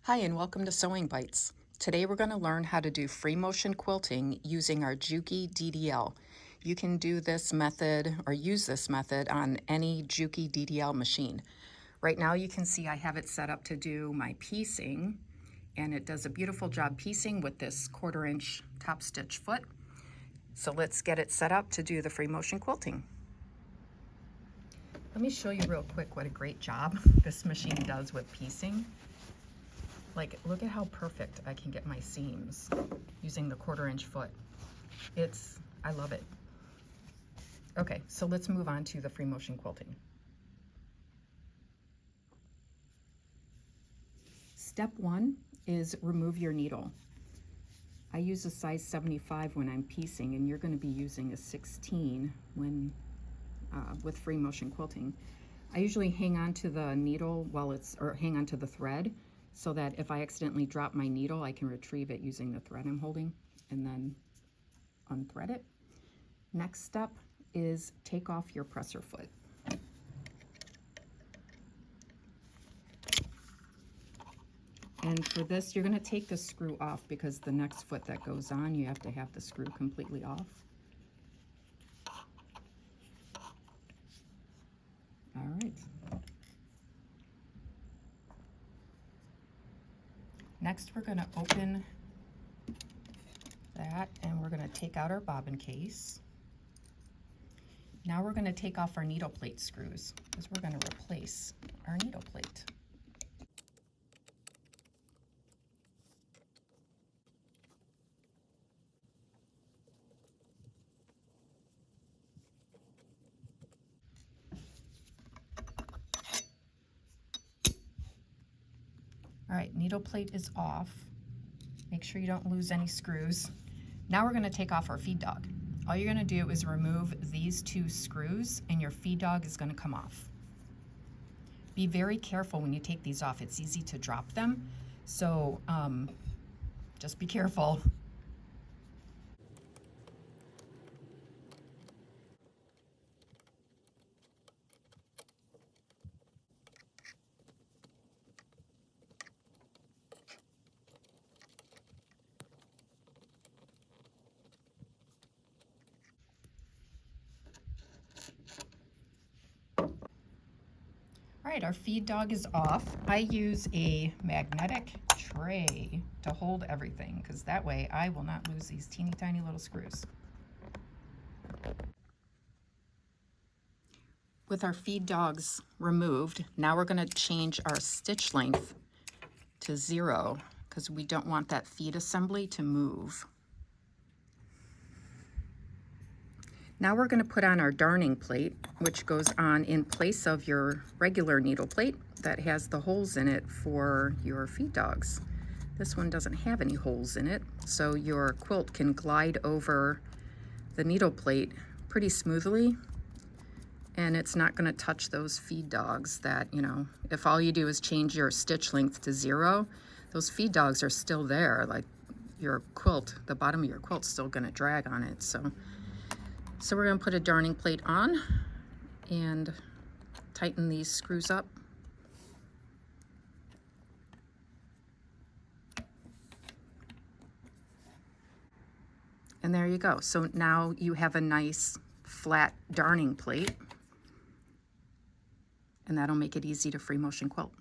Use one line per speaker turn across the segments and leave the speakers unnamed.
Hi and welcome to Sewing Bites. Today we're going to learn how to do free motion quilting using our Juki DDL. You can do this method or use this method on any Juki DDL machine. Right now you can see I have it set up to do my piecing, and it does a beautiful job piecing with this 1/4 inch top stitch foot. So let's get it set up to do the free motion quilting. Let me show you real quick what a great job this machine does with piecing. Like, look at how perfect I can get my seams using the 1/4 inch foot. I love it. Okay, so let's move on to the free motion quilting. Step 1 is remove your needle. I use a size 75 when I'm piecing, and you're going to be using a 16 when with free motion quilting. I usually hang on to the needle or hang on to the thread, so that if I accidentally drop my needle, I can retrieve it using the thread I'm holding and then unthread it. Next step is take off your presser foot. And for this, you're going to take the screw off because the next foot that goes on, you have to have the screw completely off. All right. Next, we're going to open that and we're going to take out our bobbin case. Now we're going to take off our needle plate screws because we're going to replace our needle plate. All right, needle plate is off. Make sure you don't lose any screws. Now we're going to take off our feed dog. All you're going to do is remove these 2 screws and your feed dog is going to come off. Be very careful when you take these off. It's easy to drop them, so just be careful. All right, our feed dog is off. I use a magnetic tray to hold everything because that way I will not lose these teeny tiny little screws. With our feed dogs removed, now we're going to change our stitch length to 0 because we don't want that feed assembly to move. Now we're going to put on our darning plate, which goes on in place of your regular needle plate that has the holes in it for your feed dogs. This one doesn't have any holes in it, so your quilt can glide over the needle plate pretty smoothly, and it's not going to touch those feed dogs that, if all you do is change your stitch length to 0, those feed dogs are still there. Like, your quilt, the bottom of your quilt's still going to drag on it. So we're going to put a darning plate on and tighten these screws up. And there you go. So now you have a nice flat darning plate, and that'll make it easy to free motion quilt.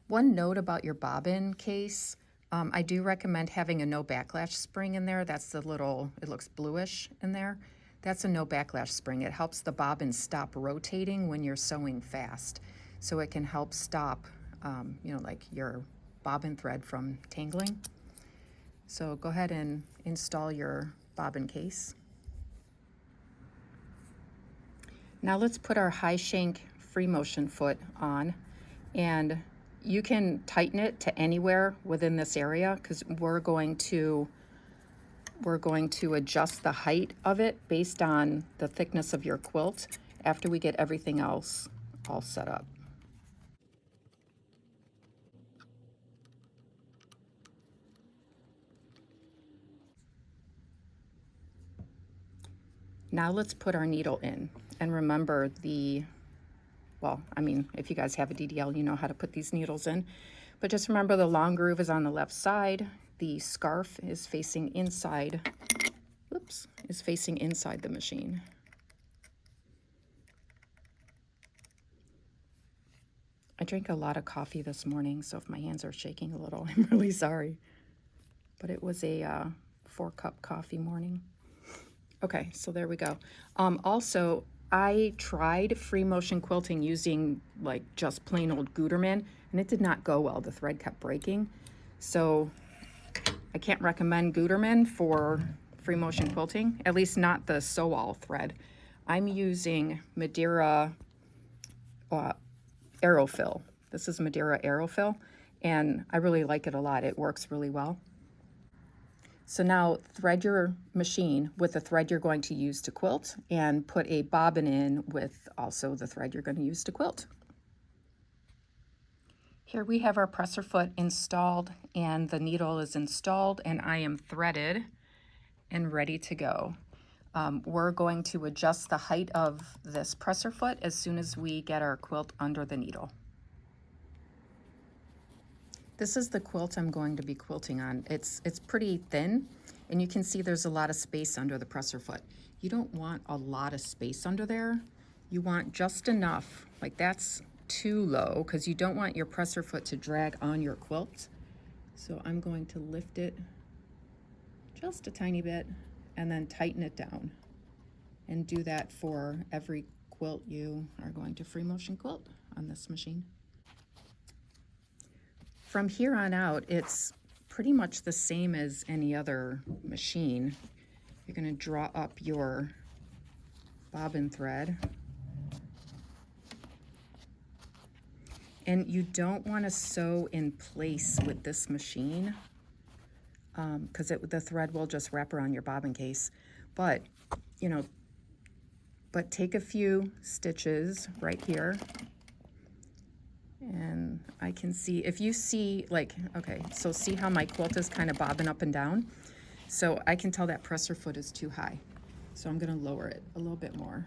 One note about your bobbin case, I do recommend having a no backlash spring in there. That's the little, it looks bluish in there. That's a no backlash spring. It helps the bobbin stop rotating when you're sewing fast. So it can help stop, like your bobbin thread from tangling. So go ahead and install your bobbin case. Now let's put our high shank free motion foot on, and you can tighten it to anywhere within this area because we're going to adjust the height of it based on the thickness of your quilt after we get everything else all set up. Now let's put our needle in, and remember the well, I mean, if you guys have a DDL, you know how to put these needles in. But just remember the long groove is on the left side. The scarf is facing inside, oops, is facing inside the machine. I drank a lot of coffee this morning, so if my hands are shaking a little, I'm really sorry. But it was a 4-cup coffee morning. Okay, so there we go. Also, I tried free motion quilting using like just plain old Gutermann, and it did not go well. The thread kept breaking. So I can't recommend Gutermann for free motion quilting, at least not the Sewall thread. I'm using Madeira Aerofill. This is Madeira Aerofill, and I really like it a lot. It works really well. So now thread your machine with the thread you're going to use to quilt, and put a bobbin in with also the thread you're going to use to quilt. Here we have our presser foot installed, and the needle is installed, and I am threaded and ready to go. We're going to adjust the height of this presser foot as soon as we get our quilt under the needle. This is the quilt I'm going to be quilting on. It's pretty thin, and you can see there's a lot of space under the presser foot. You don't want a lot of space under there. You want just enough, like that's too low, because you don't want your presser foot to drag on your quilt. So I'm going to lift it just a tiny bit and then tighten it down. And do that for every quilt you are going to free motion quilt on this machine. From here on out, it's pretty much the same as any other machine. You're going to draw up your bobbin thread. And you don't want to sew in place with this machine because the thread will just wrap around your bobbin case. But, you know, take a few stitches right here. And I can see, if you see, like, okay, so see how my quilt is kind of bobbing up and down? So I can tell that presser foot is too high. So I'm going to lower it a little bit more.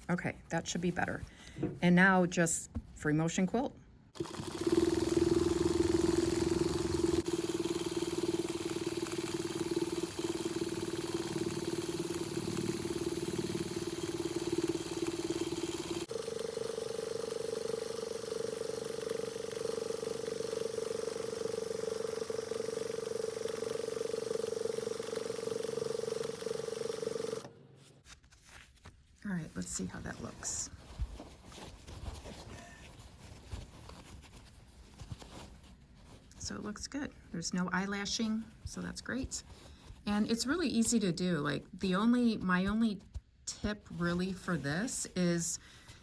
Okay, that should be better. And now just free motion quilt. All right, let's see how that looks. So it looks good. There's no eyelashing, so that's great. And it's really easy to do. Like my only tip really for this is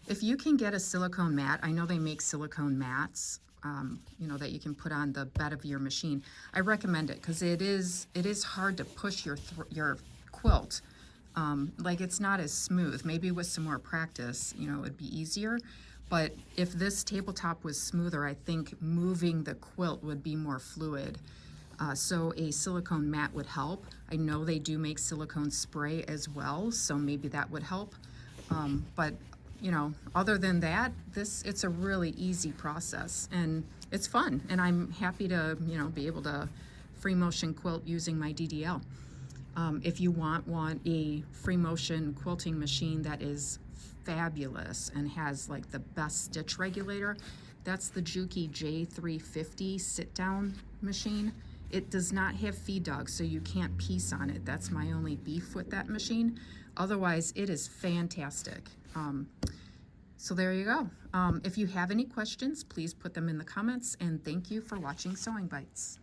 if you can get a silicone mat. I know they make silicone mats, you know, that you can put on the bed of your machine. I recommend it because it is hard to push your quilt. Like it's not as smooth. Maybe with some more practice, you know, it'd be easier. But if this tabletop was smoother, I think moving the quilt would be more fluid. So a silicone mat would help. I know they do make silicone spray as well, so maybe that would help. But you know, other than that, it's a really easy process and it's fun. And I'm happy to, you know, be able to free motion quilt using my DDL. If you want a free motion quilting machine that is fabulous and has like the best stitch regulator, that's the Juki J350 sit down machine. It does not have feed dogs, so you can't piece on it. That's my only beef with that machine. Otherwise, it is fantastic. So there you go. If you have any questions, please put them in the comments, and thank you for watching Sewing Bites.